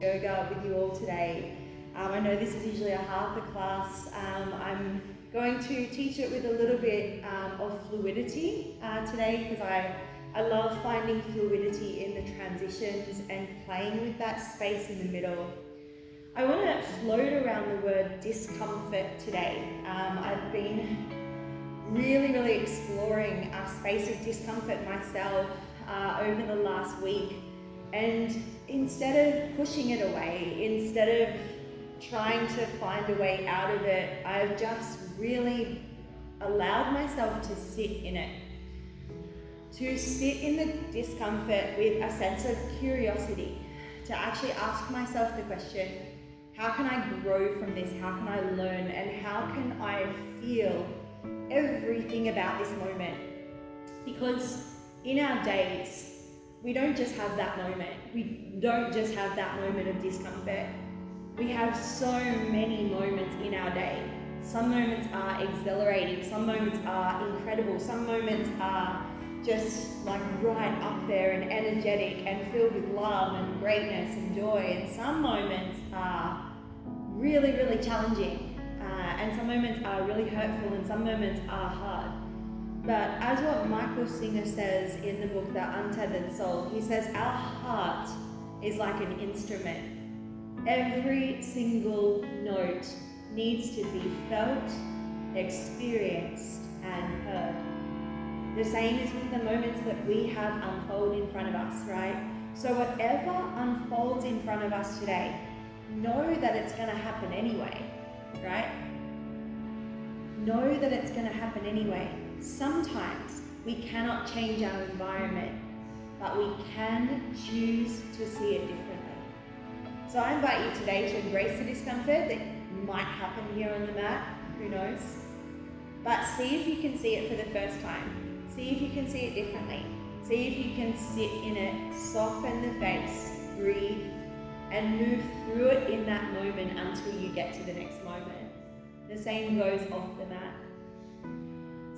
yoga with you all today. I know this is usually a half a class. I'm going to teach it with a little bit of fluidity today, because I love finding fluidity in the transitions and playing with that space in the middle. I want to float around the word discomfort today. I've been really exploring a space of discomfort myself over the last week, and instead of pushing it away, instead of trying to find a way out of it, I've just really allowed myself to sit in it. To sit in the discomfort with a sense of curiosity, to actually ask myself the question, how can I grow from this? How can I learn? And how can I feel everything about this moment? Because in our days, we don't just have that moment. We don't just have that moment of discomfort. We have so many moments in our day. Some moments are exhilarating, some moments are incredible, some moments are just like right up there and energetic and filled with love and greatness and joy, and some moments are really challenging, and some moments are really hurtful, and some moments are hard. But as what Michael Singer says in the book, The Untethered Soul, he says our heart is like an instrument. Every single note needs to be felt, experienced, and heard. The same is with the moments that we have unfold in front of us, right? So whatever unfolds in front of us today, know that it's going to happen anyway, right? Know that it's going to happen anyway. Sometimes we cannot change our environment, but we can choose to see it differently. So I invite you today to embrace the discomfort that might happen here on the mat, who knows? But see if you can see it for the first time. See if you can see it differently. See if you can sit in it, soften the face, breathe, and move through it in that moment until you get to the next moment. The same goes off the mat.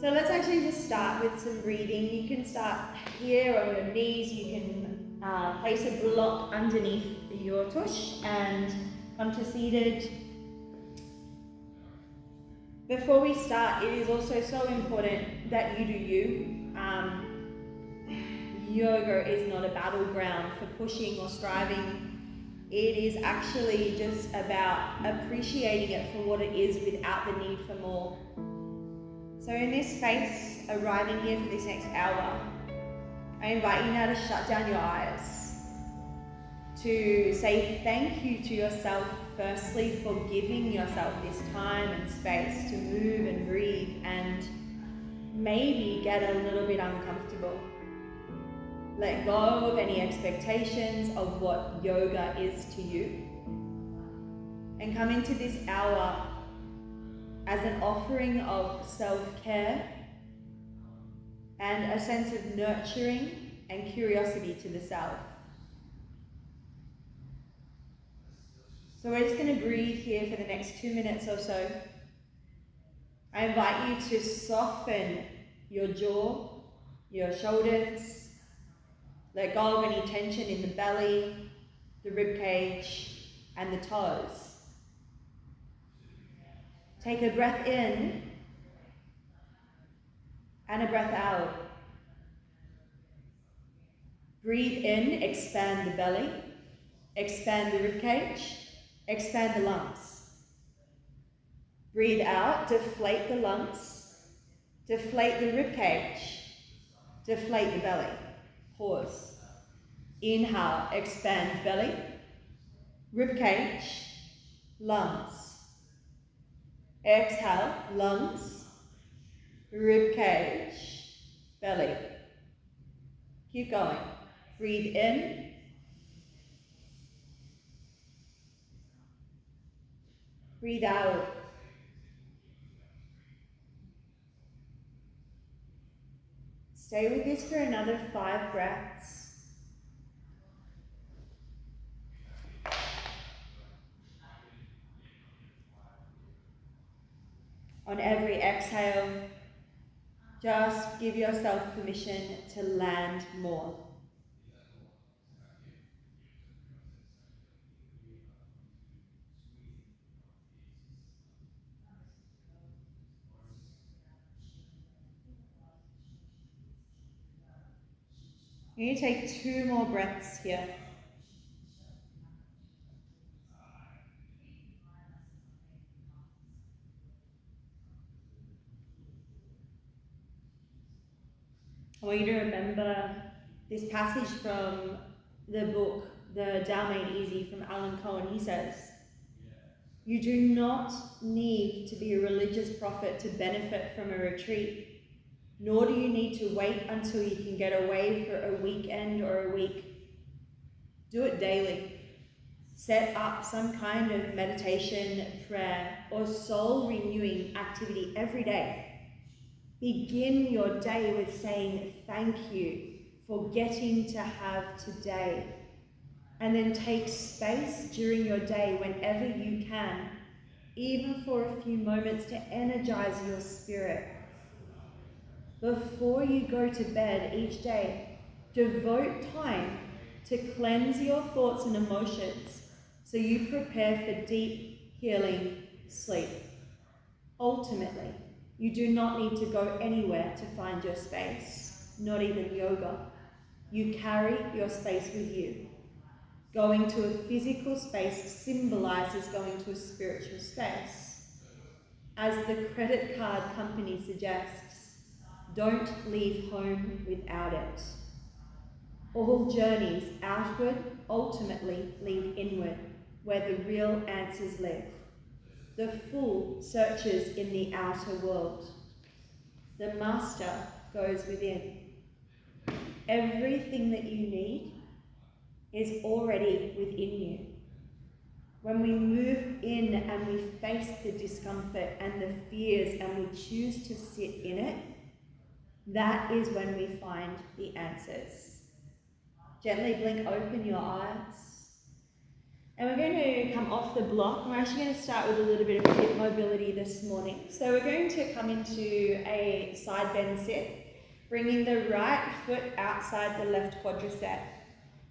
So let's actually just start with some breathing. You can start here on your knees. You can place a block underneath your tush and come to seated. Before we start, it is also so important that you do you. Yoga is not a battleground for pushing or striving. It is actually just about appreciating it for what it is without the need for more. So in this space, arriving here for this next hour, I invite you now to shut down your eyes, to say thank you to yourself, firstly, for giving yourself this time and space to move and breathe and maybe get a little bit uncomfortable. Let go of any expectations of what yoga is to you, and come into this hour as an offering of self-care and a sense of nurturing and curiosity to the self. So we're just going to breathe here for the next 2 minutes or so. I invite you to soften your jaw, your shoulders. Let go of any tension in the belly, the rib cage, and the toes. Take a breath in and a breath out. Breathe in, expand the belly, expand the rib cage, expand the lungs. Breathe out, deflate the lungs, deflate the rib cage, deflate the belly. Pause. Inhale, expand belly, rib cage, lungs. Exhale, lungs, rib cage, belly. Keep going. Breathe in. Breathe out. Stay with this for another 5 breaths. On every exhale, just give yourself permission to land more. You're going to take 2 more breaths here. I want you to remember this passage from the book, The Tao Made Easy, from Alan Cohen. He says, "You do not need to be a religious prophet to benefit from a retreat, nor do you need to wait until you can get away for a weekend or a week. Do it daily. Set up some kind of meditation, prayer, or soul-renewing activity every day. Begin your day with saying thank you for getting to have today. And then take space during your day whenever you can, even for a few moments, to energize your spirit. Before you go to bed each day, devote time to cleanse your thoughts and emotions so you prepare for deep, healing sleep. Ultimately, you do not need to go anywhere to find your space, not even yoga. You carry your space with you. Going to a physical space symbolizes going to a spiritual space. As the credit card company suggests, don't leave home without it. All journeys outward ultimately lead inward, where the real answers live. The fool searches in the outer world. The master goes within. Everything that you need is already within you. When we move in and we face the discomfort and the fears and we choose to sit in it, that is when we find the answers. Gently blink open your eyes. And we're going to come off the block. We're actually going to start with a little bit of hip mobility this morning. So we're going to come into a side bend sit, bringing the right foot outside the left quadricep.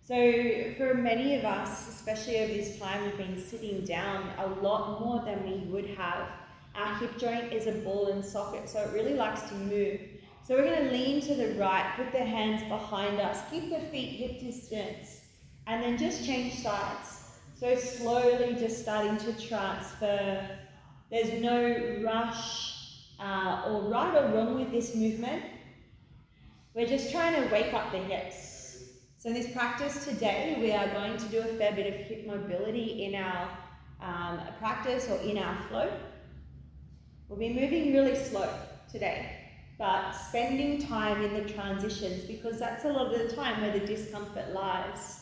So for many of us, especially over this time, we've been sitting down a lot more than we would have. Our hip joint is a ball and socket, so it really likes to move. So we're going to lean to the right, put the hands behind us, keep the feet hip distance, and then just change sides. So slowly just starting to transfer. There's no rush or right or wrong with this movement. We're just trying to wake up the hips. So in this practice today, we are going to do a fair bit of hip mobility in our practice or in our flow. We'll be moving really slow today, but spending time in the transitions, because that's a lot of the time where the discomfort lies.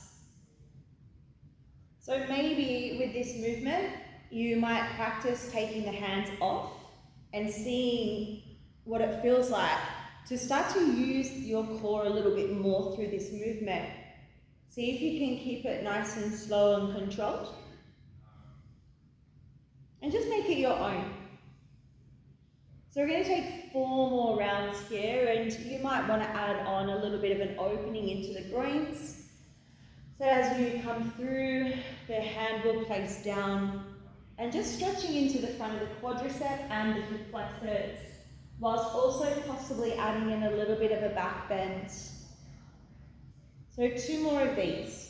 So maybe with this movement, you might practice taking the hands off and seeing what it feels like to start to use your core a little bit more through this movement. See if you can keep it nice and slow and controlled. And just make it your own. So we're going to take 4 more rounds here, and you might want to add on a little bit of an opening into the groins. So as you come through, the hand will place down and just stretching into the front of the quadricep and the hip flexors, whilst also possibly adding in a little bit of a back bend. So 2 more of these.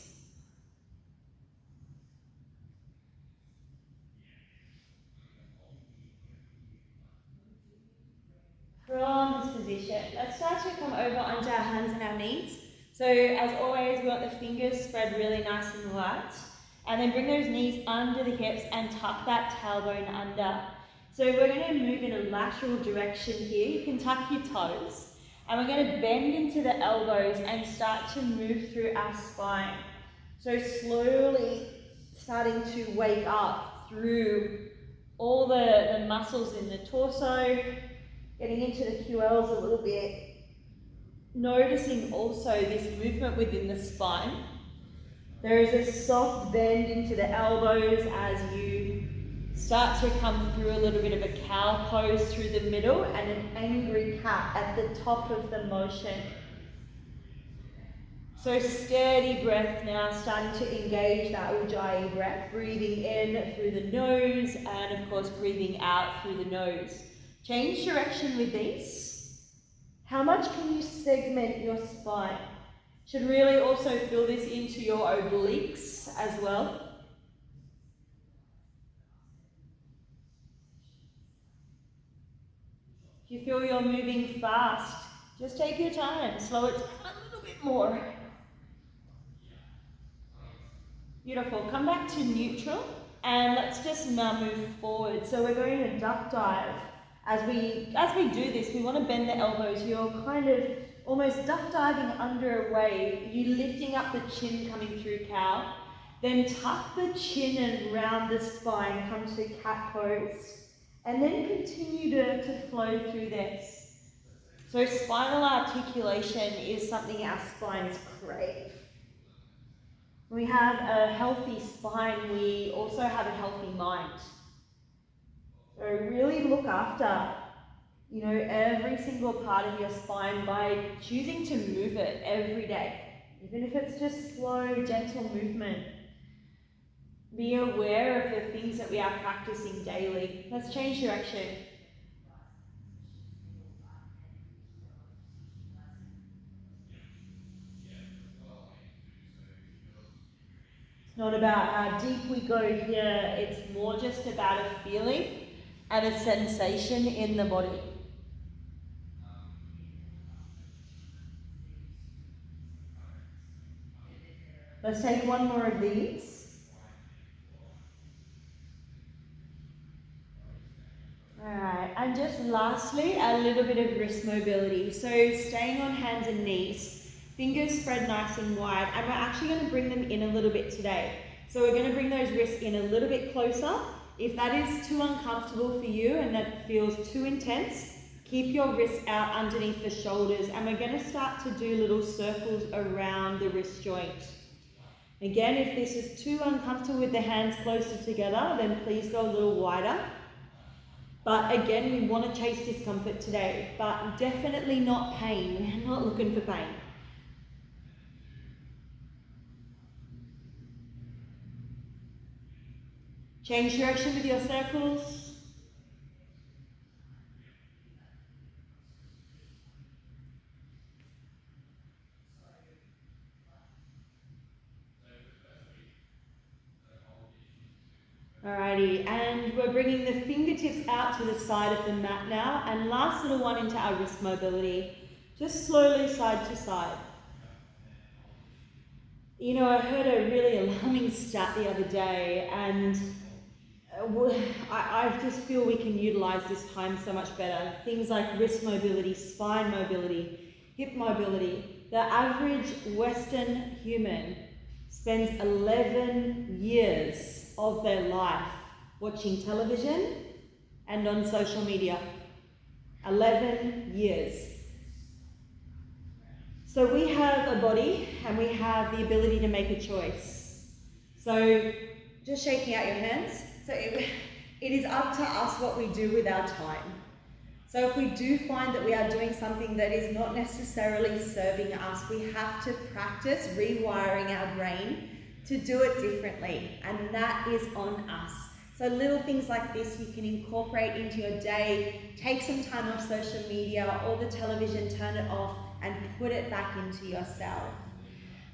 From this position, let's start to come over onto our hands and our knees. So as always, we want the fingers spread really nice and wide. And then bring those knees under the hips and tuck that tailbone under. So we're going to move in a lateral direction here. You can tuck your toes. And we're going to bend into the elbows and start to move through our spine. So slowly starting to wake up through all the muscles in the torso, getting into the QLs a little bit. Noticing also this movement within the spine. There is a soft bend into the elbows as you start to come through a little bit of a cow pose through the middle and an angry cat at the top of the motion. So steady breath now, starting to engage that Ujjayi breath, breathing in through the nose and of course breathing out through the nose. Change direction with these. How much can you segment your spine? Should really also feel this into your obliques as well. If you feel you're moving fast, just take your time, slow it down a little bit more. Beautiful, come back to neutral and let's just now move forward. So we're going to duck dive. As we do this, we want to bend the elbows. You're kind of almost duck diving under a wave. You lifting up the chin coming through cow. Then tuck the chin and round the spine, come to cat pose. And then continue to flow through this. So spinal articulation is something our spines crave. When we have a healthy spine, we also have a healthy mind. So really look after, every single part of your spine by choosing to move it every day. Even if it's just slow, gentle movement. Be aware of the things that we are practicing daily. Let's change direction. It's not about how deep we go here, it's more just about a feeling and a sensation in the body. Let's take one more of these. Alright, and just lastly, a little bit of wrist mobility. So staying on hands and knees, fingers spread nice and wide, and we're actually going to bring them in a little bit today. So we're going to bring those wrists in a little bit closer. If that is too uncomfortable for you and that feels too intense, keep your wrists out underneath the shoulders, and we're going to start to do little circles around the wrist joint. Again, if this is too uncomfortable with the hands closer together, then please go a little wider. But again, we want to chase discomfort today, but definitely not pain. We're not looking for pain. Change direction with your circles. Alrighty, and we're bringing the fingertips out to the side of the mat now, and last little one into our wrist mobility. Just slowly side to side. I heard a really alarming stat the other day, and I just feel we can utilize this time so much better. Things like wrist mobility, spine mobility, hip mobility. The average Western human spends 11 years of their life watching television and on social media. 11 years. So we have a body and we have the ability to make a choice. So just shaking out your hands. So it is up to us what we do with our time. So if we do find that we are doing something that is not necessarily serving us, we have to practice rewiring our brain to do it differently, and that is on us. So little things like this you can incorporate into your day. Take some time off social media or the television, turn it off and put it back into yourself.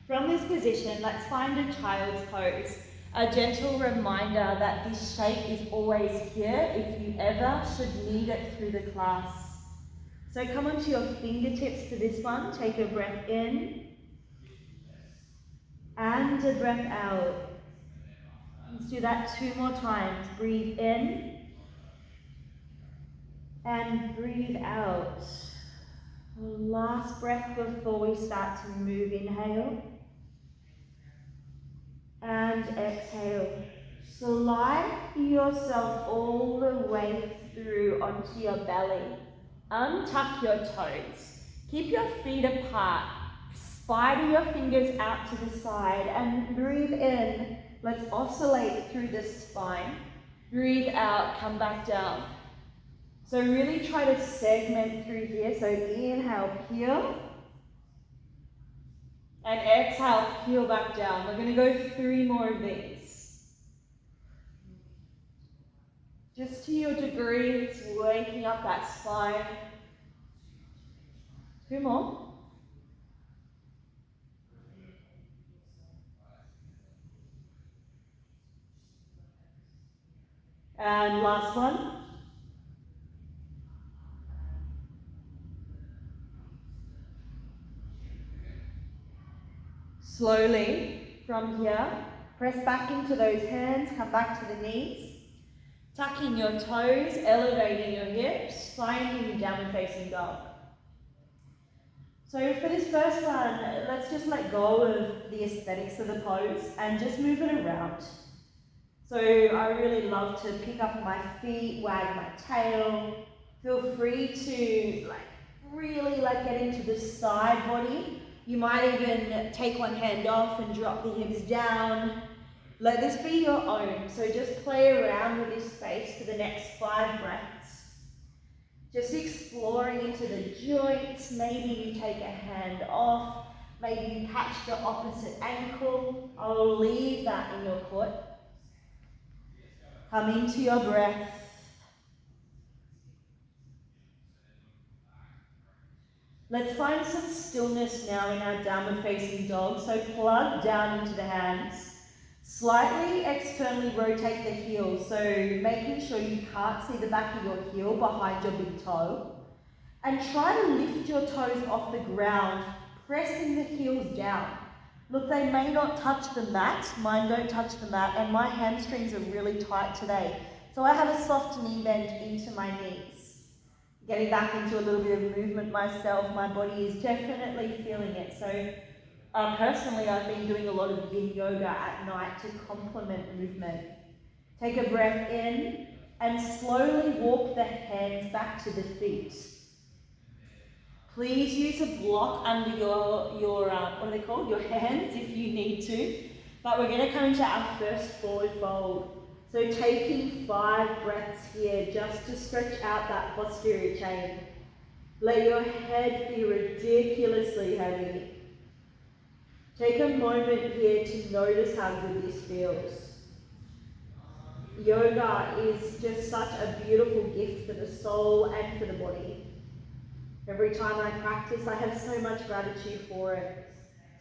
From this position, let's find a child's pose. A gentle reminder that this shape is always here if you ever should need it through the class. So come onto your fingertips for this one. Take a breath in and a breath out. Let's do that 2 more times. Breathe in and breathe out. Last breath before we start to move. Inhale and exhale. Slide yourself all the way through onto your belly. Untuck your toes. Keep your feet apart. Spider your fingers out to the side and breathe in. Let's oscillate through the spine. Breathe out, come back down. So really try to segment through here. So inhale, peel. And exhale, peel back down. We're going to go 3 more of these. Just to your degree, it's waking up that spine. 2 more. And last one. Slowly from here, press back into those hands, come back to the knees. Tucking your toes, elevating your hips, finding downward facing dog. So for this first one, let's just let go of the aesthetics of the pose and just move it around. So I really love to pick up my feet, wag my tail. Feel free to really get into the side body. You might even take one hand off and drop the hips down. Let this be your own. So just play around with this space for the next 5 breaths. Just exploring into the joints. Maybe you take a hand off. Maybe you catch the opposite ankle. I'll leave that in your foot. Come into your breath. Let's find some stillness now in our downward facing dog. So plug down into the hands. Slightly externally rotate the heels. So making sure you can't see the back of your heel behind your big toe. And try to lift your toes off the ground, pressing the heels down. Look, they may not touch the mat. Mine don't touch the mat, and my hamstrings are really tight today. So I have a soft knee bend into my knees. Getting back into a little bit of movement myself, my body is definitely feeling it. So personally, I've been doing a lot of yin yoga at night to complement movement. Take a breath in and slowly walk the hands back to the feet. Please use a block under your what are they called? Your hands if you need to. But we're going to come into our first forward fold. So taking 5 breaths here just to stretch out that posterior chain. Let your head be ridiculously heavy. Take a moment here to notice how good this feels. Yoga is just such a beautiful gift for the soul and for the body. Every time I practice, I have so much gratitude for it.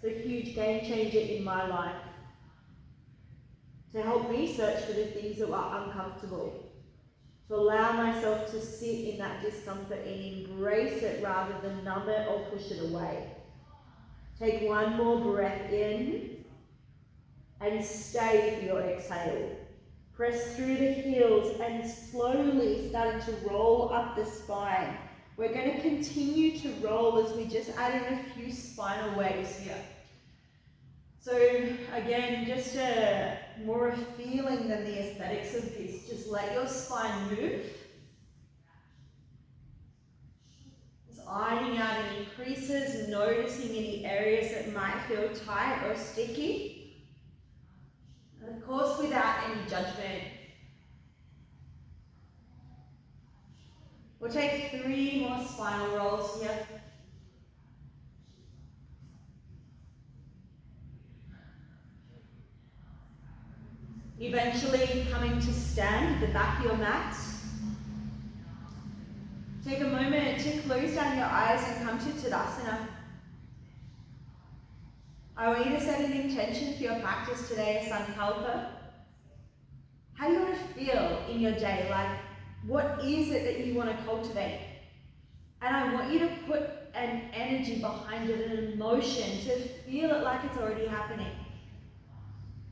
It's a huge game changer in my life. To help me search for the things that are uncomfortable. To allow myself to sit in that discomfort and embrace it rather than numb it or push it away. Take one more breath in and stay for your exhale. Press through the heels and slowly starting to roll up the spine. We're going to continue to roll as we just add in a few spinal waves here. So again, just more a feeling than the aesthetics of this. Just let your spine move. Just ironing out any creases, noticing any areas that might feel tight or sticky. And of course, without any judgment. We'll take 3 more spinal rolls here. Eventually coming to stand at the back of your mat. Take a moment to close down your eyes and come to Tadasana. I want you to set an intention for your practice today, a sankalpa. How do you want to feel in your day? What is it that you want to cultivate? And I want you to put an energy behind it, an emotion, to feel it like it's already happening.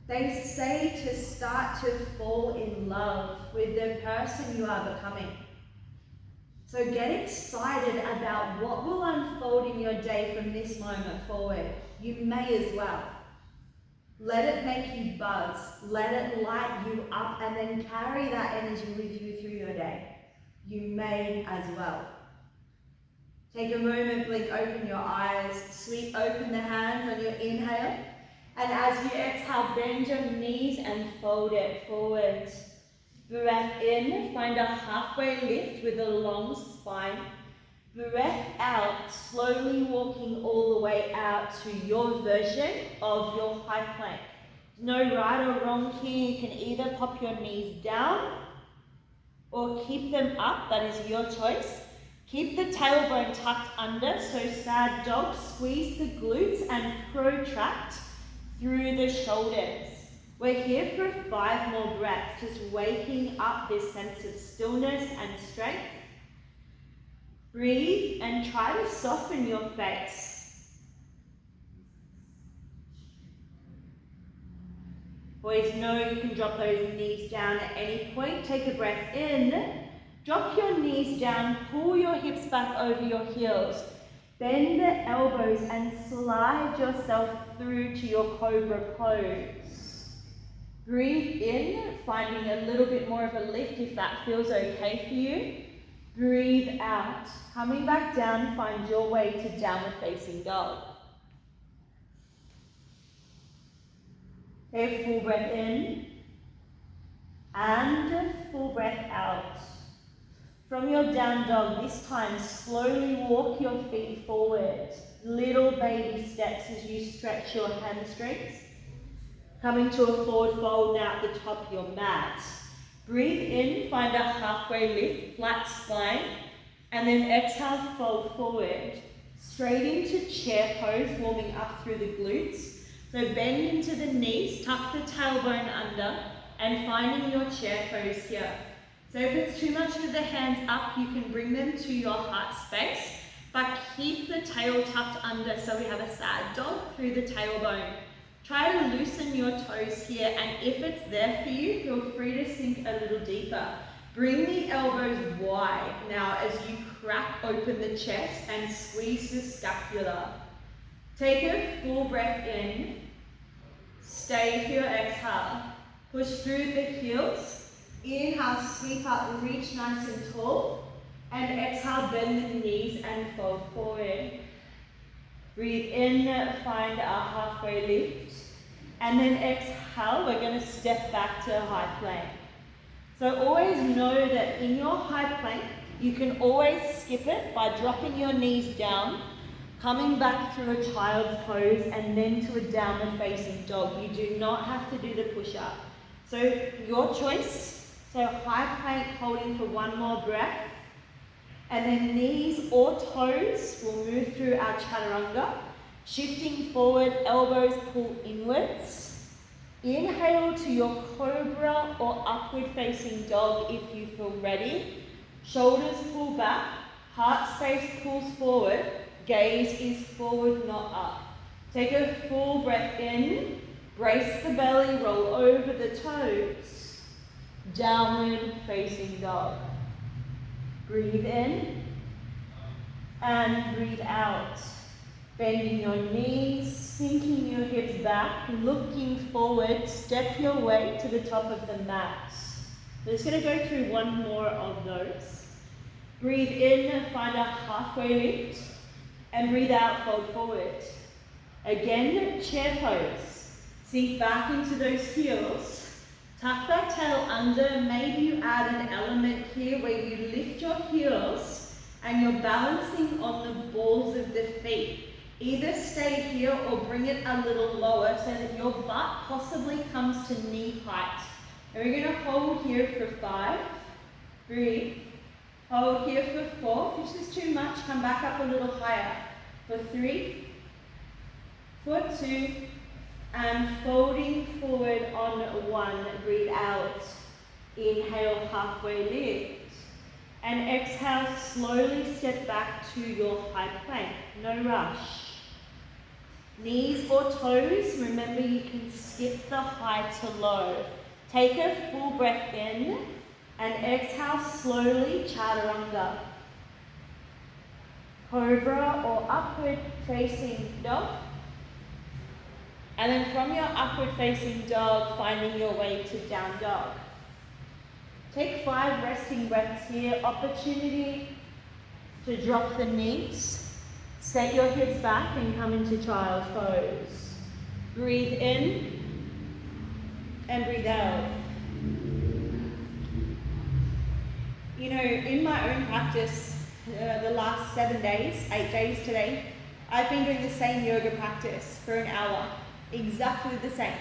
They say to start to fall in love with the person you are becoming. So get excited about what will unfold in your day from this moment forward. You may as well. Let it make you buzz. Let it light you up and then carry that energy with you through your day. You may as well. Take a moment, blink open your eyes, sweep open the hands on your inhale. And as you exhale, bend your knees and fold it forward. Breath in, find a halfway lift with a long spine. Breath out, slowly walking all the way out to your version of your high plank. No right or wrong here. You can either pop your knees down or keep them up. That is your choice. Keep the tailbone tucked under, so sad dog. Squeeze the glutes and protract through the shoulders. We're here for 5 more breaths, just waking up this sense of stillness and strength. Breathe and try to soften your face. Always know you can drop those knees down at any point. Take a breath in. Drop your knees down, pull your hips back over your heels. Bend the elbows and slide yourself through to your Cobra Pose. Breathe in, finding a little bit more of a lift if that feels okay for you. Breathe out, coming back down, find your way to downward facing dog. Take a full breath in and full breath out. From your down dog, this time slowly walk your feet forward. Little baby steps as you stretch your hamstrings. Coming to a forward fold now at the top of your mat. Breathe in, find a halfway lift, flat spine, and then exhale, fold forward. Straight into chair pose, warming up through the glutes. So bend into the knees, tuck the tailbone under, and finding your chair pose here. So if it's too much with the hands up, you can bring them to your heart space, but keep the tail tucked under so we have a sad dog through the tailbone. Try to loosen your toes here, and if it's there for you, feel free to sink a little deeper. Bring the elbows wide now as you crack open the chest and squeeze the scapula. Take a full breath in. Stay for your exhale. Push through the heels. Inhale, sweep up, reach nice and tall. And exhale, bend the knees and fold forward. Breathe in, find a halfway lift. And then exhale, we're going to step back to a high plank. So always know that in your high plank, you can always skip it by dropping your knees down, coming back through a child's pose, and then to a downward facing dog. You do not have to do the push-up. So your choice. So high plank holding for 1 more breath. And then knees or toes will move through our Chaturanga. Shifting forward, elbows pull inwards. Inhale to your Cobra or upward facing dog if you feel ready. Shoulders pull back, heart space pulls forward, gaze is forward, not up. Take a full breath in, brace the belly, roll over the toes. Downward facing dog. Breathe in and breathe out. Bending your knees, sinking your hips back, looking forward, step your way to the top of the mat. We're just going to go through 1 more of those. Breathe in, find a halfway lift, and breathe out, fold forward. Again, chair pose. Sink back into those heels. Tuck that tail under. Maybe you add an element here where you lift your heels and you're balancing on the balls of the feet. Either stay here or bring it a little lower so that your butt possibly comes to knee height. And we're going to hold here for 5. Breathe. Hold here for 4. If this is too much, come back up a little higher. For 3, for 2, and folding forward on 1. Breathe out. Inhale, halfway lift. And exhale, slowly step back to your high plank. No rush. Knees or toes, remember you can skip the high to low. Take a full breath in and exhale slowly, Chaturanga. Cobra or upward facing dog. And then from your upward facing dog, finding your way to down dog. Take 5 resting breaths here. Opportunity to drop the knees. Set your hips back and come into child's pose. Breathe in and breathe out. You know, in my own practice, the last 7 days, 8 days today, I've been doing the same yoga practice for an hour. Exactly the same.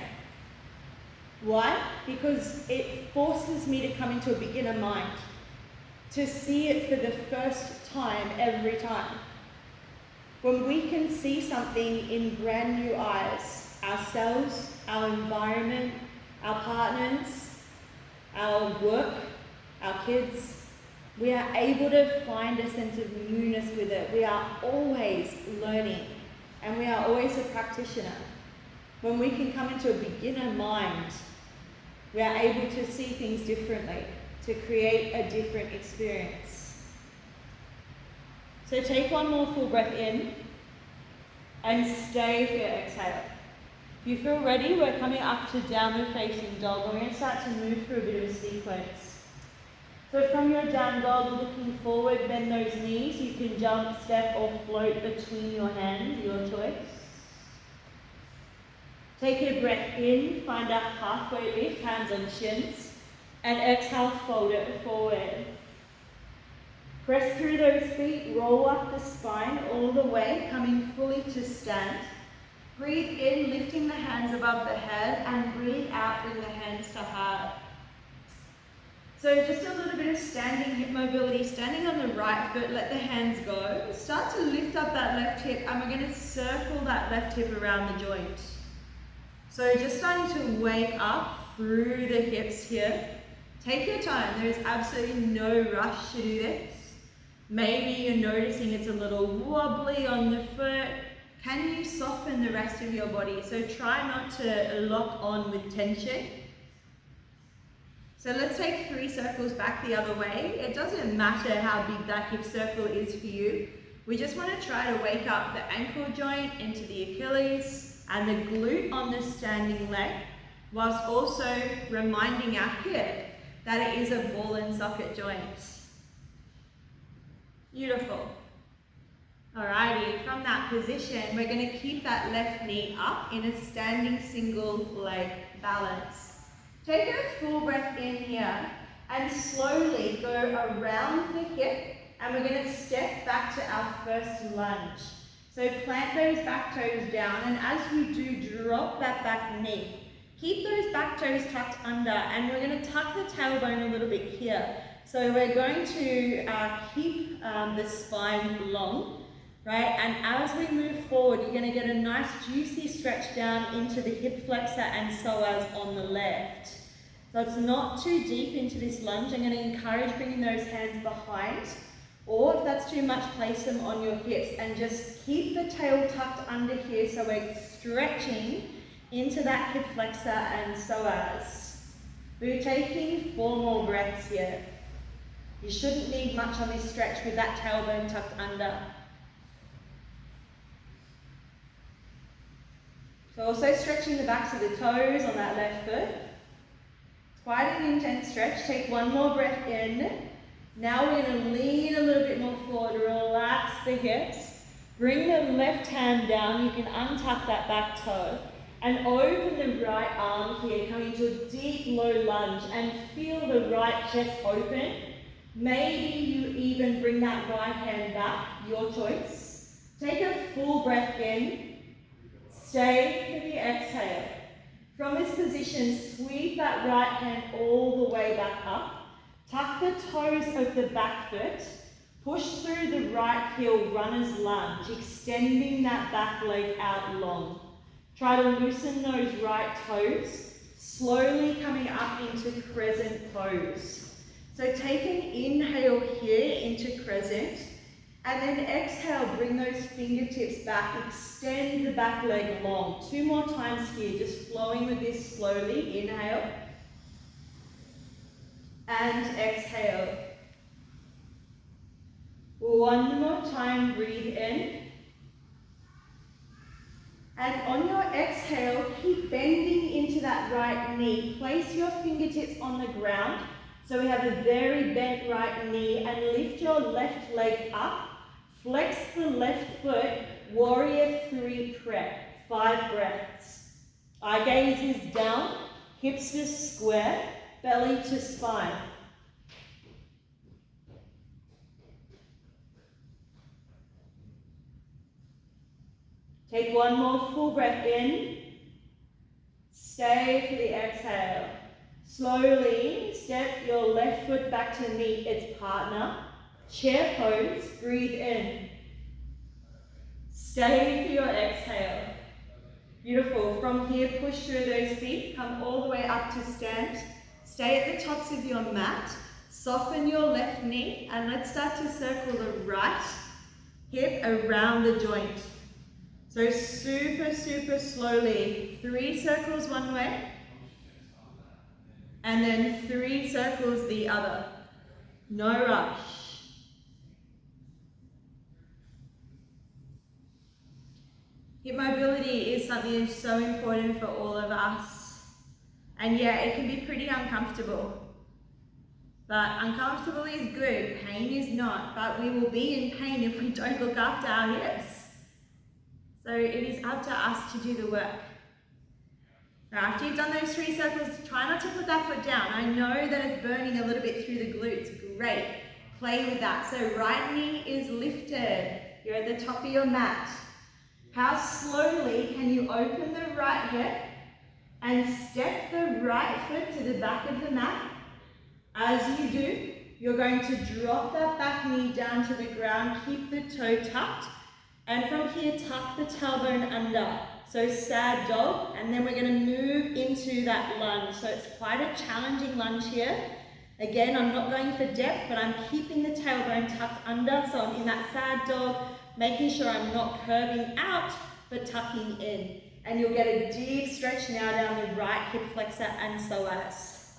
Why? Because it forces me to come into a beginner mind, to see it for the first time every time. When we can see something in brand new eyes, ourselves, our environment, our partners, our work, our kids. We are able to find a sense of newness with it. We are always learning, and we are always a practitioner. When we can come into a beginner mind, we are able to see things differently, to create a different experience. So take one more full breath in and stay for your exhale. If you feel ready, we're coming up to downward facing dog. We're going to start to move through a bit of a sequence. So from your down dog, looking forward, bend those knees. You can jump, step, or float between your hands, your choice. Take a breath in, find a halfway lift, hands on shins, and exhale, fold it forward. Press through those feet, roll up the spine all the way, coming fully to stand. Breathe in, lifting the hands above the head, and breathe out, bring the hands to heart. So just a little bit of standing hip mobility, standing on the right foot, let the hands go. Start to lift up that left hip, and we're going to circle that left hip around the joint. So just starting to wake up through the hips here. Take your time, there is absolutely no rush to do this. Maybe you're noticing it's a little wobbly on the foot. Can you soften the rest of your body? So try not to lock on with tension. So let's take 3 circles back the other way. It doesn't matter how big that hip circle is for you. We just want to try to wake up the ankle joint into the Achilles and the glute on the standing leg, whilst also reminding our hip that it is a ball and socket joint. Beautiful. Alrighty, from that position, we're going to keep that left knee up in a standing single leg balance. Take a full breath in here and slowly go around the hip, and we're going to step back to our first lunge. So plant those back toes down, and as you do, drop that back knee. Keep those back toes tucked under, and we're going to tuck the tailbone a little bit here. So we're going to keep the spine long, right? And as we move forward, you're going to get a nice juicy stretch down into the hip flexor and psoas on the left. So it's not too deep into this lunge. I'm going to encourage bringing those hands behind, or if that's too much, place them on your hips and just keep the tail tucked under here so we're stretching into that hip flexor and psoas. We're taking 4 more breaths here. You shouldn't need much on this stretch with that tailbone tucked under. So also stretching the backs of the toes on that left foot. It's quite an intense stretch. Take 1 more breath in. Now we're going to lean a little bit more forward, relax the hips. Bring the left hand down. You can untuck that back toe. And open the right arm here, coming to a deep low lunge, and feel the right chest open. Maybe you even bring that right hand back, your choice. Take a full breath in. Stay for the exhale. From this position, sweep that right hand all the way back up. Tuck the toes of the back foot. Push through the right heel, runner's lunge, extending that back leg out long. Try to loosen those right toes, slowly coming up into Crescent Pose. So take an inhale here into Crescent, and then exhale, bring those fingertips back, extend the back leg long. 2 more times here, just flowing with this slowly. Inhale, and exhale. 1 more time, breathe in. And on your exhale, keep bending into that right knee. Place your fingertips on the ground. So we have a very bent right knee, and lift your left leg up. Flex the left foot, warrior 3 prep. 5 breaths. Eye gaze is down, hips to square, belly to spine. Take 1 more full breath in. Stay for the exhale. Slowly step your left foot back to meet its partner. Chair pose, breathe in. Stay for your exhale. Beautiful. From here, push through those feet. Come all the way up to stand. Stay at the tops of your mat. Soften your left knee. And let's start to circle the right hip around the joint. So super, super slowly. 3 circles one way. And then 3 circles the other. No rush. Hip mobility is something that's so important for all of us. And yeah, it can be pretty uncomfortable. But uncomfortable is good, pain is not. But we will be in pain if we don't look after our hips. So it is up to us to do the work. Now after you've done those 3 circles, try not to put that foot down. I know that it's burning a little bit through the glutes. Great. Play with that. So right knee is lifted. You're at the top of your mat. How slowly can you open the right hip and step the right foot to the back of the mat? As you do, you're going to drop that back knee down to the ground, keep the toe tucked, and from here tuck the tailbone under. So sad dog, and then we're going to move into that lunge. So it's quite a challenging lunge here. Again, I'm not going for depth, but I'm keeping the tailbone tucked under, so I'm in that sad dog, making sure I'm not curving out, but tucking in. And you'll get a deep stretch now down the right hip flexor and psoas.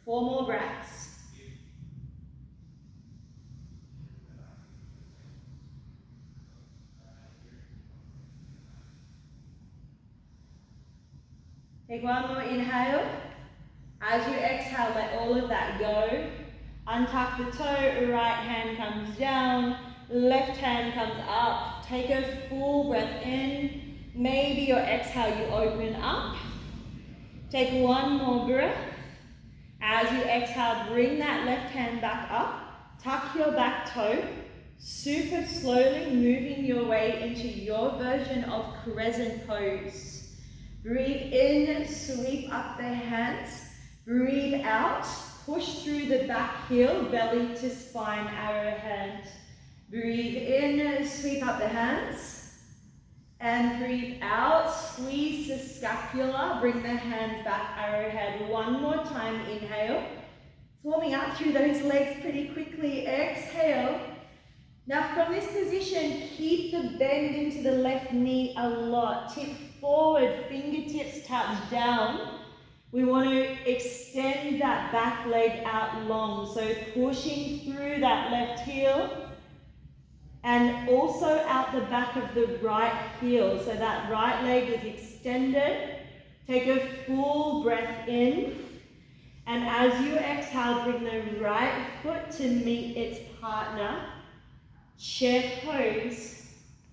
4 more breaths. Take 1 more inhale. As you exhale, let all of that go. Untuck the toe, right hand comes down, left hand comes up. Take a full breath in. Maybe your exhale, you open up. Take 1 more breath. As you exhale, bring that left hand back up. Tuck your back toe. Super slowly moving your way into your version of Crescent Pose. Breathe in, sweep up the hands. Breathe out, push through the back heel, belly to spine, arrowhead. Breathe in, sweep up the hands. And breathe out, squeeze the scapula, bring the hands back, arrowhead. 1 more time, inhale. Warming up through those legs pretty quickly, exhale. Now from this position, keep the bend into the left knee a lot. Tip forward, fingertips touch down. We want to extend that back leg out long, so pushing through that left heel and also out the back of the right heel, so that right leg is extended. Take a full breath in, and as you exhale, bring the right foot to meet its partner. Chair pose,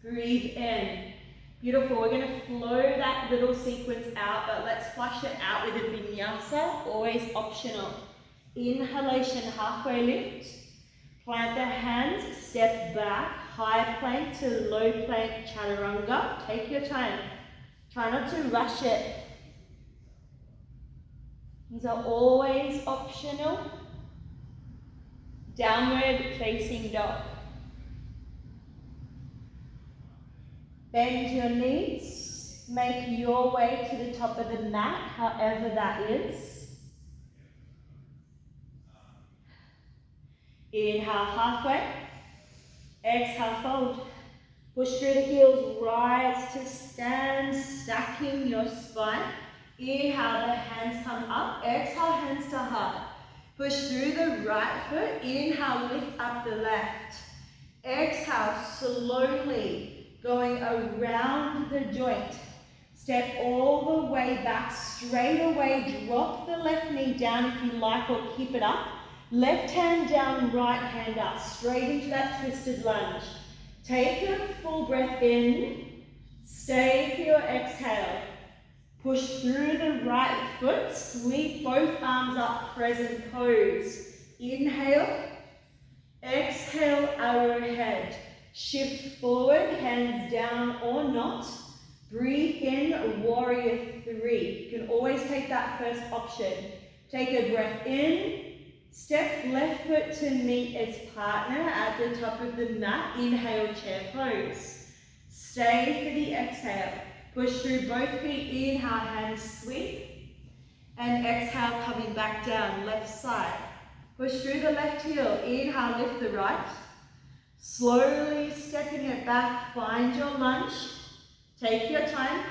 breathe in. Beautiful, we're going to flow that little sequence out, but let's flush it out with a Vinyasa, always optional. Inhalation, halfway lift. Plant the hands, step back, high plank to low plank, Chaturanga. Take your time. Try not to rush it. These are always optional. Downward facing dog. Bend your knees, make your way to the top of the mat, however that is. Inhale halfway, exhale fold. Push through the heels, rise to stand, stacking your spine. Inhale, the hands come up, exhale, hands to heart. Push through the right foot, inhale, lift up the left. Exhale, slowly. Going around the joint. Step all the way back, straight away. Drop the left knee down if you like, or keep it up. Left hand down, right hand up, straight into that twisted lunge. Take a full breath in. Stay for your exhale. Push through the right foot. Sweep both arms up, Crescent Pose. Inhale. Exhale, arrowhead. Shift forward, hands down or not. Breathe in, warrior 3. You can always take that first option. Take a breath in. Step left foot to meet its partner at the top of the mat. Inhale, chair pose. Stay for the exhale. Push through both feet, inhale, hands sweep. And exhale, coming back down, left side. Push through the left heel, inhale, lift the right. Slowly stepping it back, find your lunge. Take your time.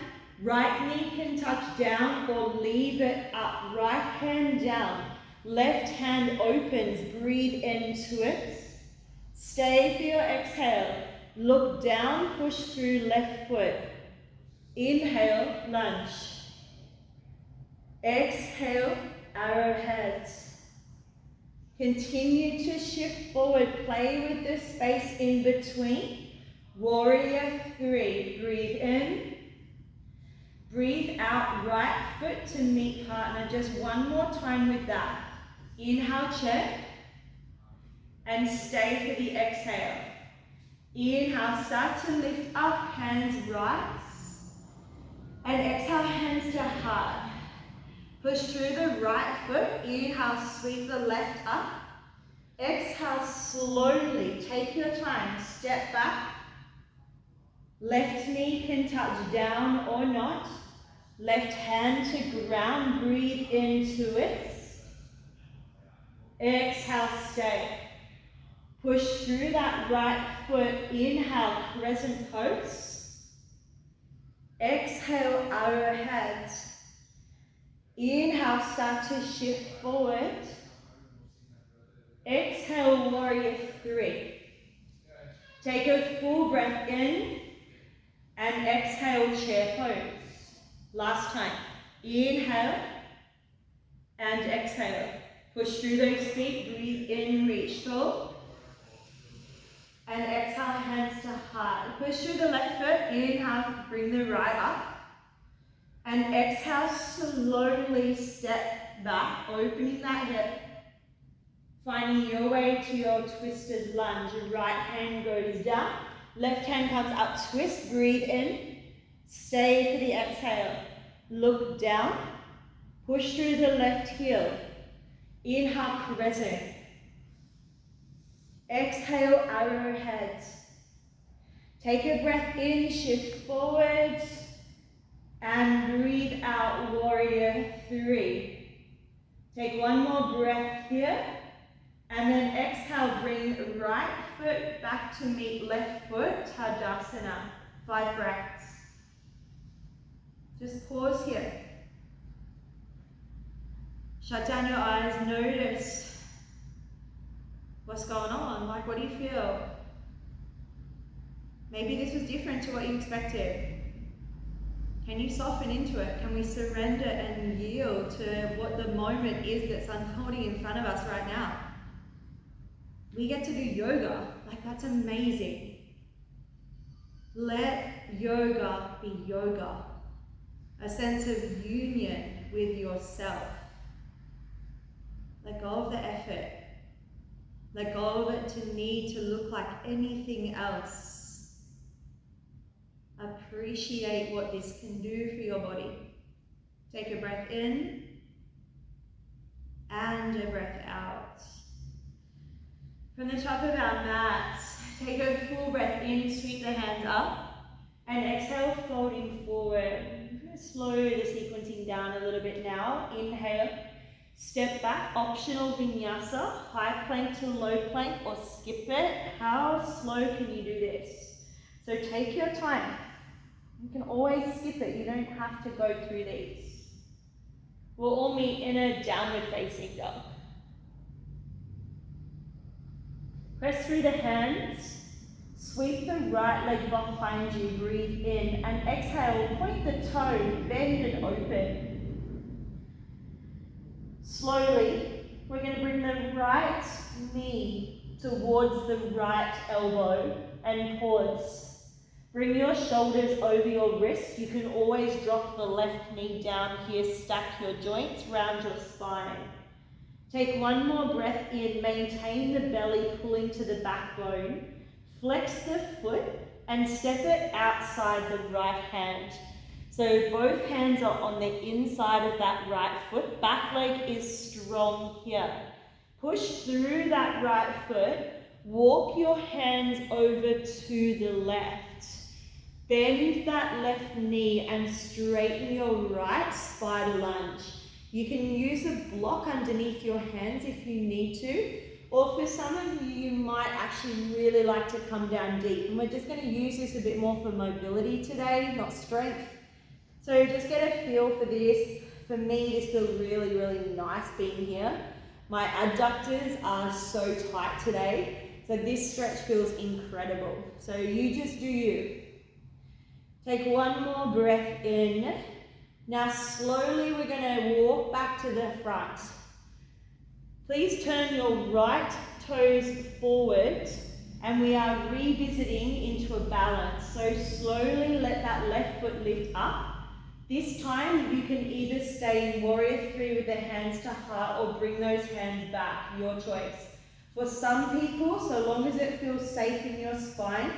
Right knee can touch down or leave it up. Right hand down. Left hand opens, breathe into it. Stay for your exhale. Look down, push through left foot. Inhale, lunge. Exhale, arrowheads. Continue to shift forward. Play with the space in between. Warrior 3. Breathe in. Breathe out, right foot to meet partner. Just one more time with that. Inhale, check. And stay for the exhale. Inhale, start to lift up, hands rise. And exhale, hands to heart. Push through the right foot. Inhale, sweep the left up. Exhale, slowly, take your time, step back. Left knee can touch down or not. Left hand to ground, breathe into it. Exhale, stay. Push through that right foot. Inhale, Crescent Pose. Exhale, arrowheads. Inhale, start to shift forward. Exhale, Warrior 3. Take a full breath in and exhale, Chair Pose. Last time. Inhale and exhale. Push through those feet, breathe in, reach tall. And exhale, hands to heart. Push through the left foot, inhale, bring the right up. And exhale, slowly step back, opening that hip. Finding your way to your twisted lunge. Right hand goes down, left hand comes up, twist, breathe in. Stay for the exhale. Look down, push through the left heel. Inhale, Crescent. Exhale, arrowheads. Take a breath in, shift forward. And breathe out, Warrior 3. Take one more breath here. And then exhale, bring right foot back to meet left foot, Tadasana. 5 breaths. Just pause here. Shut down your eyes, notice what's going on. Like, what do you feel? Maybe this was different to what you expected. Can you soften into it? Can we surrender and yield to what the moment is that's unfolding in front of us right now? We get to do yoga. Like, that's amazing. Let yoga be yoga. A sense of union with yourself. Let go of the effort. Let go of it to need to look like anything else. Appreciate what this can do for your body. Take a breath in and a breath out. From the top of our mats, take a full breath in, sweep the hands up, and exhale, folding forward. I'm going to slow the sequencing down a little bit now. Inhale, step back, optional Vinyasa, high plank to low plank, or skip it. How slow can you do this? So take your time. You can always skip it, you don't have to go through these. We'll all meet in a downward facing dog. Press through the hands, sweep the right leg behind you, breathe in, and exhale, point the toe, bend and open. Slowly, we're going to bring the right knee towards the right elbow and pause. Bring your shoulders over your wrists. You can always drop the left knee down here, stack your joints, round your spine. Take one more breath in, maintain the belly pulling to the backbone. Flex the foot and step it outside the right hand. So both hands are on the inside of that right foot. Back leg is strong here. Push through that right foot. Walk your hands over to the left. Bend that left knee and straighten your right spider lunge. You can use a block underneath your hands if you need to, or for some of you, you might actually really like to come down deep. And we're just going to use this a bit more for mobility today, not strength. So just get a feel for this. For me, this feels really, really nice being here. My adductors are so tight today, so this stretch feels incredible. So you just do you. Take one more breath in. Now slowly we're going to walk back to the front. Please turn your right toes forward and we are revisiting into a balance. So slowly let that left foot lift up. This time you can either stay in warrior three with the hands to heart or bring those hands back, your choice. For some people, so long as it feels safe in your spine,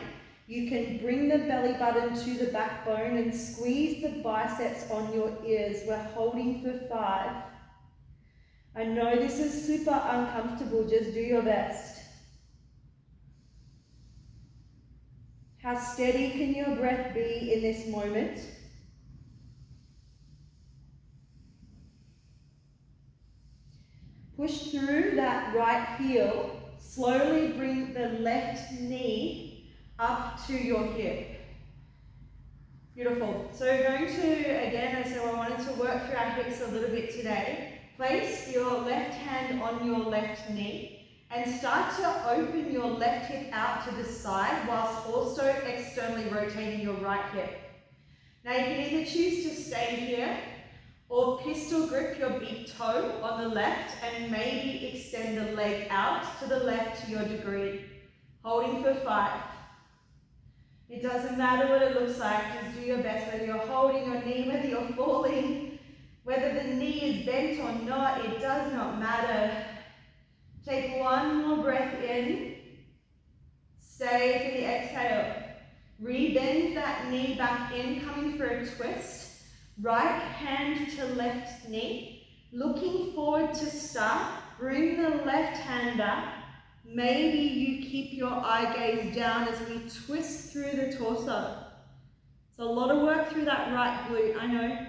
you can bring the belly button to the backbone and squeeze the biceps on your ears. We're holding for 5. I know this is super uncomfortable, just do your best. How steady can your breath be in this moment? Push through that right heel. Slowly bring the left knee up to your hip. Beautiful. So we're going to, again, so I wanted to work through our hips a little bit today. Place your left hand on your left knee and start to open your left hip out to the side whilst also externally rotating your right hip. Now you can either choose to stay here or pistol grip your big toe on the left and maybe extend the leg out to the left to your degree. Holding for 5. It doesn't matter what it looks like, just do your best, whether you're holding your knee, whether you're falling, whether the knee is bent or not, it does not matter. Take one more breath in, stay for the exhale. Rebend that knee back in, coming for a twist. Right hand to left knee, looking forward to start, bring the left hand up. Maybe you keep your eye gaze down as we twist through the torso. It's a lot of work through that right glute, I know.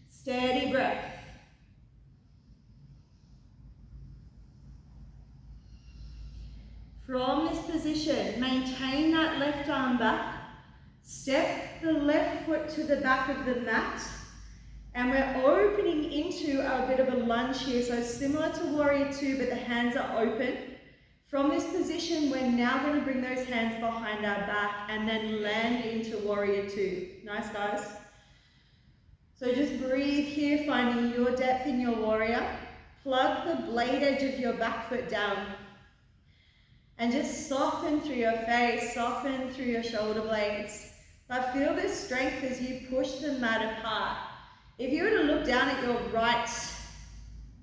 Steady breath. From this position, maintain that left arm back. Step the left foot to the back of the mat. And we're opening into a bit of a lunge here, so similar to warrior two, but the hands are open. From this position, we're now going to bring those hands behind our back and then land into warrior two. Nice, guys. So just breathe here, finding your depth in your warrior. Plug the blade edge of your back foot down. And just soften through your face, soften through your shoulder blades. But feel this strength as you push the mat apart. If you were to look down at your right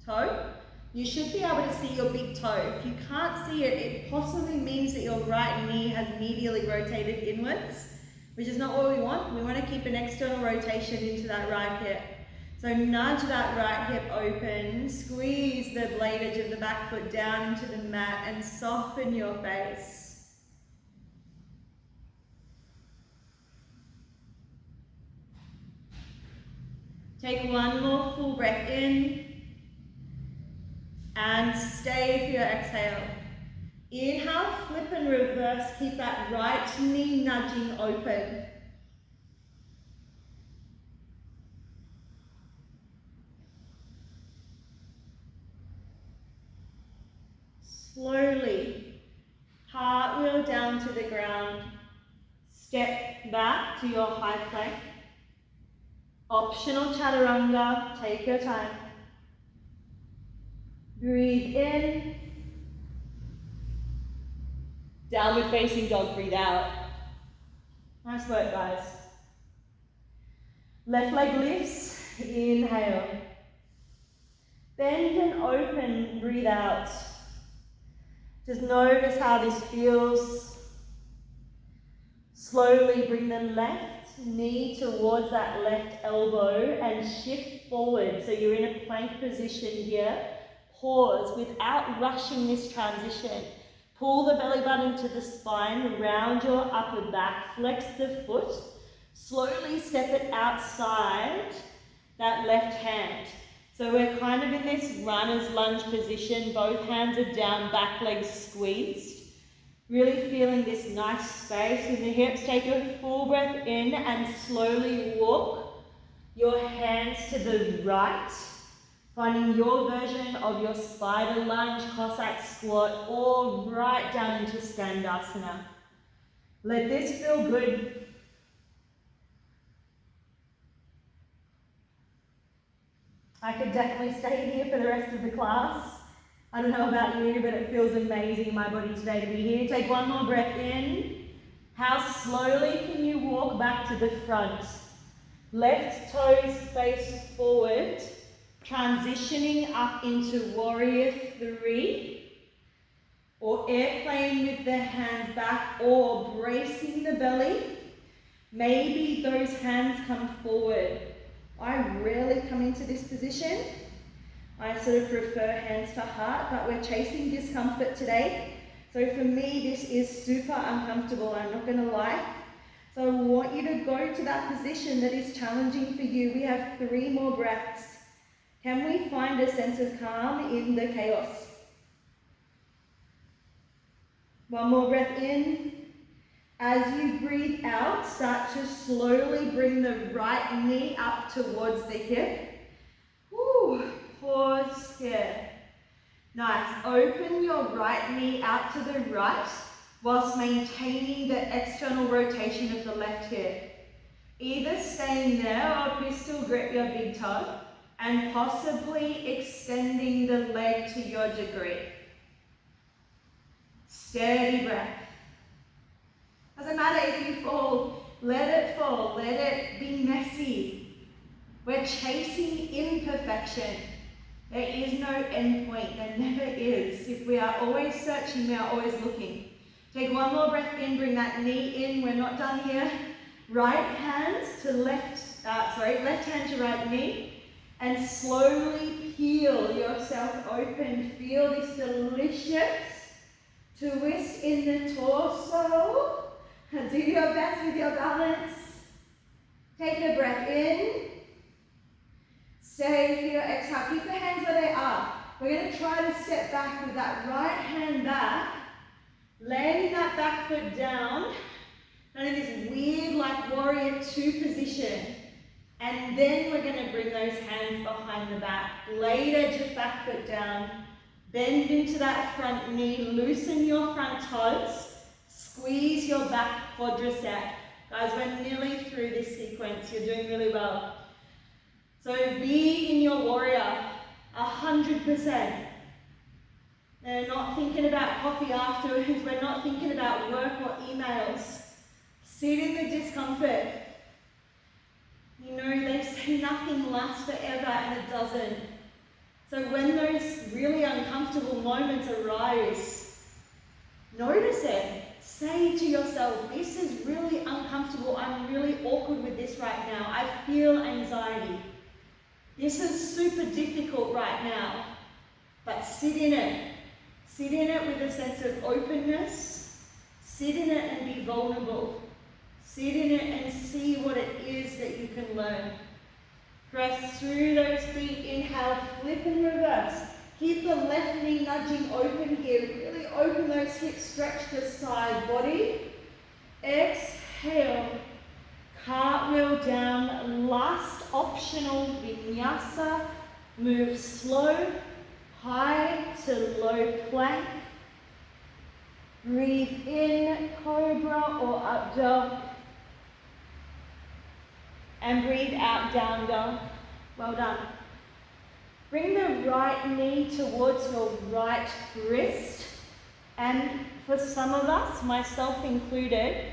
toe, you should be able to see your big toe. If you can't see it, it possibly means that your right knee has medially rotated inwards, which is not what we want. We want to keep an external rotation into that right hip. So nudge that right hip open, squeeze the blade edge of the back foot down into the mat and soften your face. Take one more full breath in and stay for your exhale. Inhale, flip and reverse. Keep that right knee nudging open. Slowly, cartwheel down to the ground. Step back to your high plank. Optional Chaturanga, take your time. Breathe in. Downward facing dog, breathe out. Nice work, guys. Left leg lifts, inhale. Bend and open, breathe out. Just notice how this feels. Slowly bring the left knee towards that left elbow and shift forward. So you're in a plank position here. Pause without rushing this transition. Pull the belly button to the spine, round your upper back, flex the foot, slowly step it outside that left hand. So we're kind of in this runner's lunge position, both hands are down, back legs squeezed. Really feeling this nice space in the hips. Take a full breath in and slowly walk your hands to the right, finding your version of your spider lunge, Cossack squat, or right down into Tadasana. Let this feel good. I could definitely stay here for the rest of the class. I don't know about you, but it feels amazing in my body today to be here. Take one more breath in. How slowly can you walk back to the front? Left toes face forward, transitioning up into warrior 3, or airplane with the hands back, or bracing the belly. Maybe those hands come forward. I rarely come into this position. I sort of prefer hands to heart, but we're chasing discomfort today. So for me, this is super uncomfortable, I'm not gonna lie. So I want you to go to that position that is challenging for you. We have 3 more breaths. Can we find a sense of calm in the chaos? One more breath in. As you breathe out, start to slowly bring the right knee up towards the hip. Woo. Pause here. Nice. Open your right knee out to the right whilst maintaining the external rotation of the left hip. Either staying there or pistol grip your big toe and possibly extending the leg to your degree. Steady breath. Doesn't matter if you fall, let it fall, let it be messy. We're chasing imperfection. There is no end point, there never is. If we are always searching, we are always looking. Take one more breath in, bring that knee in, we're not done here. Right hand to left hand to right knee, and slowly peel yourself open. Feel this delicious twist in the torso. Do your best with your balance. Take a breath in. Stay for your exhale. Keep the hands where they are. We're going to try to step back with that right hand back. Landing that back foot down. Kind of this weird like warrior 2 position. And then we're going to bring those hands behind the back. Blade edge of back foot down. Bend into that front knee. Loosen your front toes. Squeeze your back quadricep. Guys, we're nearly through this sequence. You're doing really well. So be in your warrior 100%. We're not thinking about coffee afterwards. We're not thinking about work or emails. Sit in the discomfort. You know, they say nothing lasts forever, and it doesn't. So when those really uncomfortable moments arise, notice it. Say to yourself, this is really uncomfortable. I'm really awkward with this right now. I feel anxiety. This is super difficult right now. But sit in it. Sit in it with a sense of openness. Sit in it and be vulnerable. Sit in it and see what it is that you can learn. Press through those feet. Inhale, flip and reverse. Keep the left knee nudging open here. Really open those hips, stretch the side body. Exhale. Cartwheel down. Last optional Vinyasa. Move slow, high to low plank. Breathe in, Cobra or up dog. And breathe out, down dog. Well done. Bring the right knee towards your right wrist. And for some of us, myself included,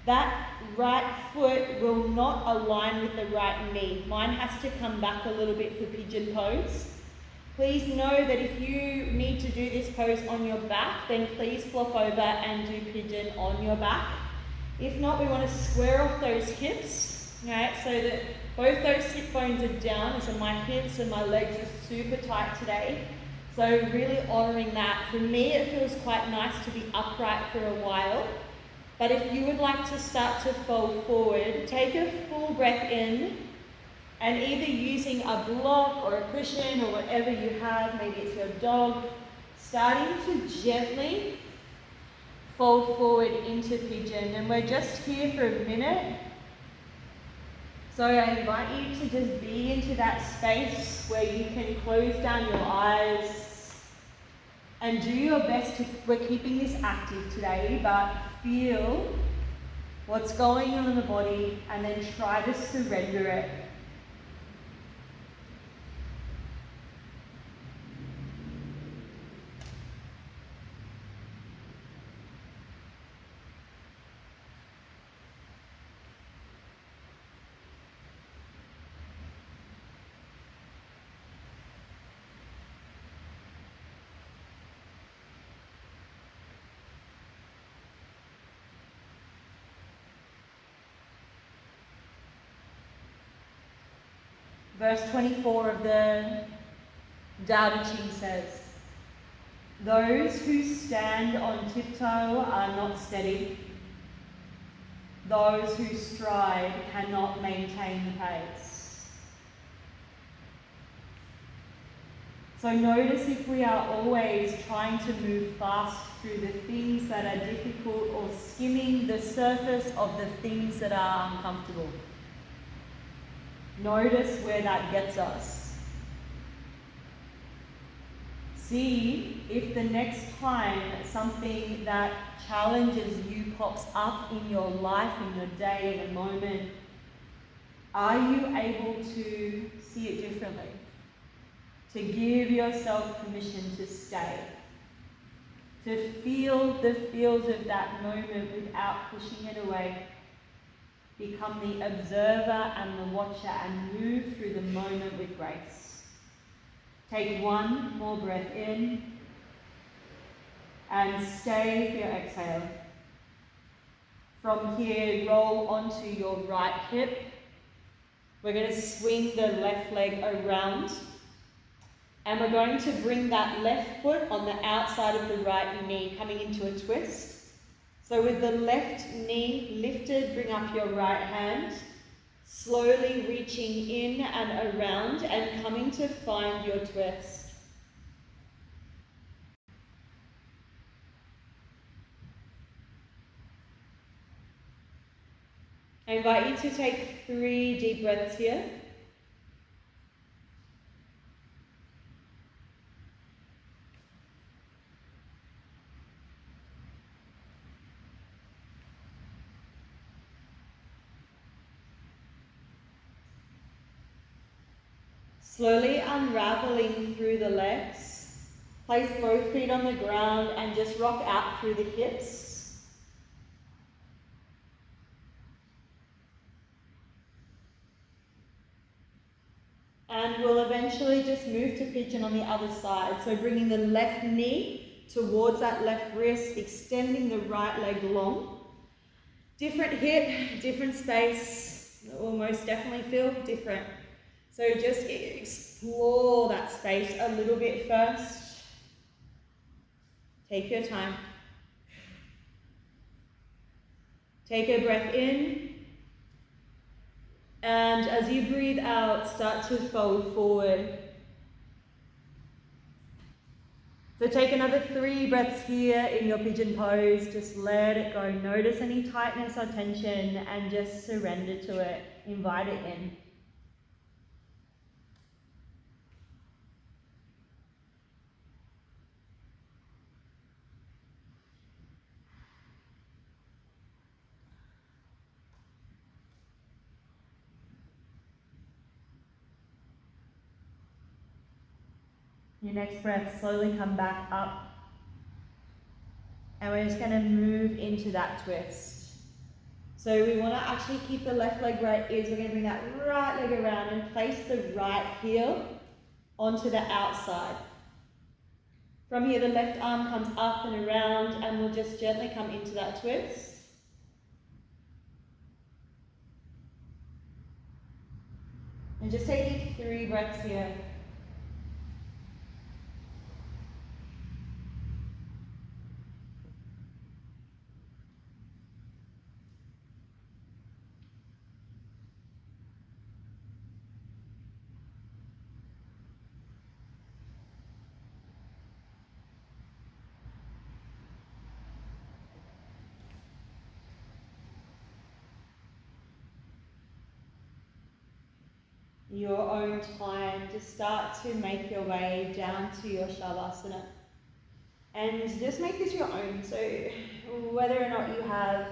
that right foot will not align with the right knee. Mine has to come back a little bit for pigeon pose. Please know that if you need to do this pose on your back, then please flop over and do pigeon on your back. If not, we want to square off those hips, right, so that both those hip bones are down. So my hips and my legs are super tight today. So really honouring that. For me, it feels quite nice to be upright for a while. But if you would like to start to fold forward, take a full breath in, and either using a block or a cushion or whatever you have, maybe it's your dog, starting to gently fold forward into pigeon. And we're just here for a minute. So I invite you to just be into that space where you can close down your eyes and do your best to, we're keeping this active today, but feel what's going on in the body and then try to surrender it. Verse 24 of the Tao Te Ching says, "Those who stand on tiptoe are not steady. Those who stride cannot maintain the pace." So notice if we are always trying to move fast through the things that are difficult or skimming the surface of the things that are uncomfortable. Notice where that gets us. See if the next time something that challenges you pops up in your life, in your day, in a moment, are you able to see it differently? To give yourself permission to stay. To feel the feels of that moment without pushing it away. Become the observer and the watcher and move through the moment with grace. Take one more breath in and stay for your exhale. From here, roll onto your right hip. We're going to swing the left leg around and we're going to bring that left foot on the outside of the right knee, coming into a twist. So with the left knee lifted, bring up your right hand, slowly reaching in and around and coming to find your twist. I invite you to take 3 deep breaths here. Slowly unraveling through the legs. Place both feet on the ground and just rock out through the hips. And we'll eventually just move to pigeon on the other side. So bringing the left knee towards that left wrist, extending the right leg long. Different hip, different space. It will most definitely feel different. So just explore that space a little bit first. Take your time. Take a breath in. And as you breathe out, start to fold forward. So take another 3 breaths here in your pigeon pose. Just let it go. Notice any tightness or tension and just surrender to it. Invite it in. Your next breath, slowly come back up. And we're just going to move into that twist. So we want to actually keep the left leg where it is. We're going to bring that right leg around and place the right heel onto the outside. From here, the left arm comes up and around, and we'll just gently come into that twist. And just taking 3 breaths here. your own time, to start to make your way down to your Shavasana. And just make this your own. So whether or not you have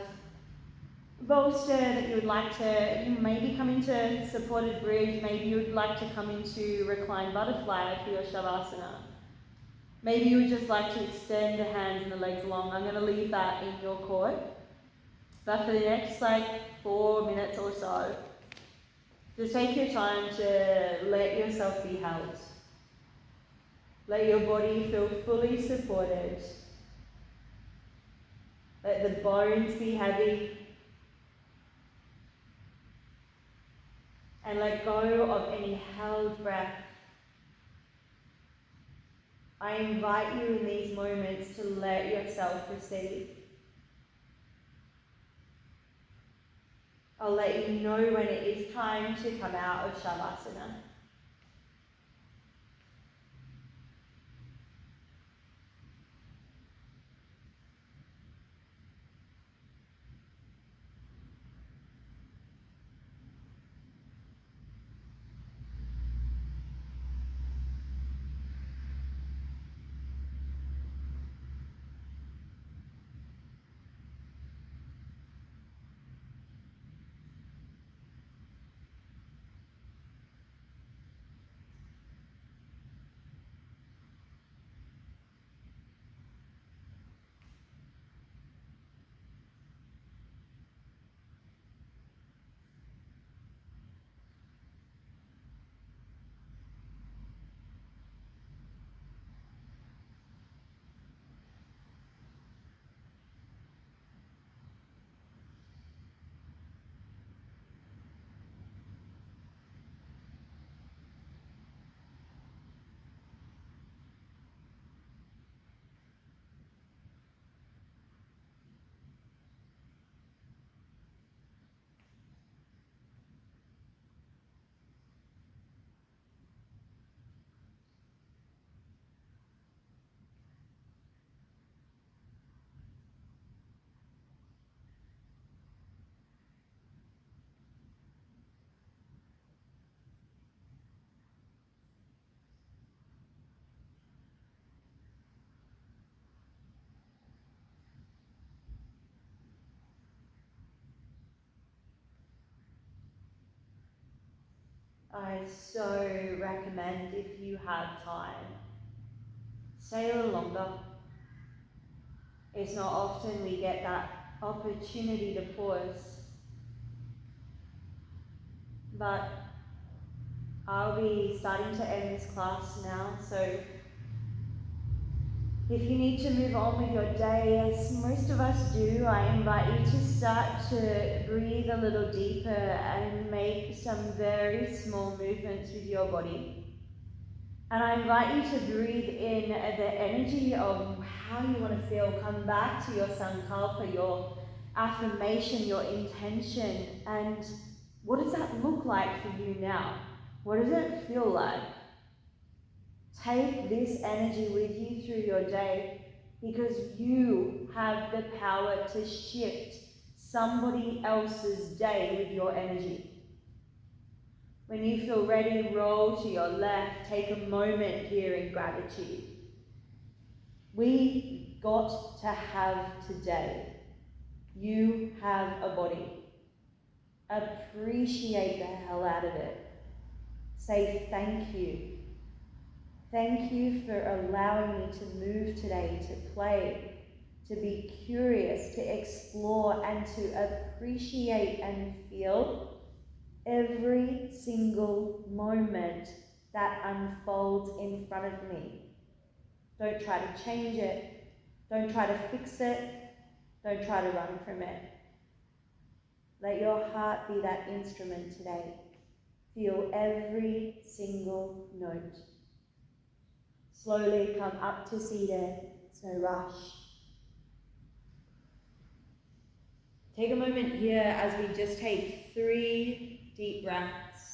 bolster that you would like to, you maybe come into supported bridge, maybe you would like to come into reclined butterfly for your Shavasana. Maybe you would just like to extend the hands and the legs long. I'm going to leave that in your court. But for the next 4 minutes or so, just take your time to let yourself be held. Let your body feel fully supported. Let the bones be heavy. And let go of any held breath. I invite you in these moments to let yourself receive. I'll let you know when it is time to come out of Shavasana. I so recommend, if you have time, stay a little longer. It's not often we get that opportunity to pause, but I'll be starting to end this class now, so if you need to move on with your day, as most of us do, I invite you to start to breathe a little deeper and make some very small movements with your body. And I invite you to breathe in the energy of how you want to feel. Come back to your sankalpa, your affirmation, your intention, and what does that look like for you now? What does it feel like? Take this energy with you through your day, because you have the power to shift somebody else's day with your energy. When you feel ready, roll to your left. Take a moment here in gratitude. We got to have today. You have a body. Appreciate the hell out of it. Say thank you. Thank you for allowing me to move today, to play, to be curious, to explore, and to appreciate and feel every single moment that unfolds in front of me. Don't try to change it. Don't try to fix it. Don't try to run from it. Let your heart be that instrument today. Feel every single note. Slowly come up to seated, so rush. Take a moment here as we just take 3 deep breaths.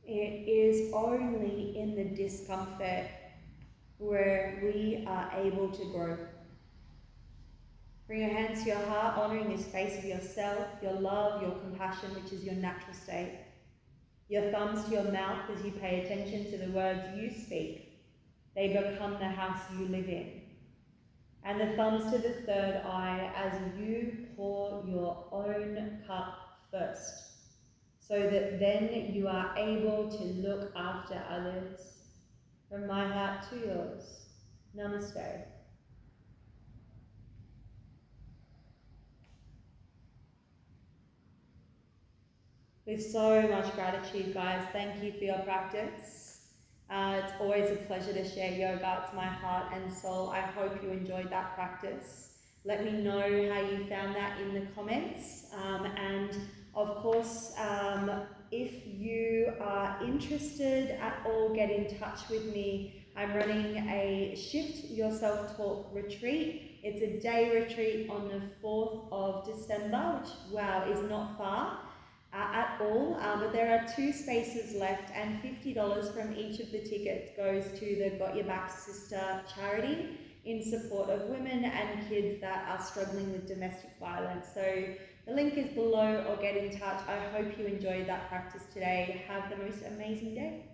It is only in the discomfort where we are able to grow. Bring your hands to your heart, honoring the space of yourself, your love, your compassion, which is your natural state. Your thumbs to your mouth as you pay attention to the words you speak. They become the house you live in. And the thumbs to the third eye as you pour your own cup first, so that then you are able to look after others. From my heart to yours. Namaste. With so much gratitude, guys. Thank you for your practice. It's always a pleasure to share yoga. It's my heart and soul. I hope you enjoyed that practice. Let me know how you found that in the comments. And of course, if you are interested at all, get in touch with me. I'm running a Shift Your Self-Talk retreat. It's a day retreat on the 4th of December, which, wow, is not far at all, but there are 2 spaces left, and $50 from each of the tickets goes to the Got Your Back Sister charity in support of women and kids that are struggling with domestic violence. So the link is below, or get in touch. I hope you enjoyed that practice today. Have the most amazing day.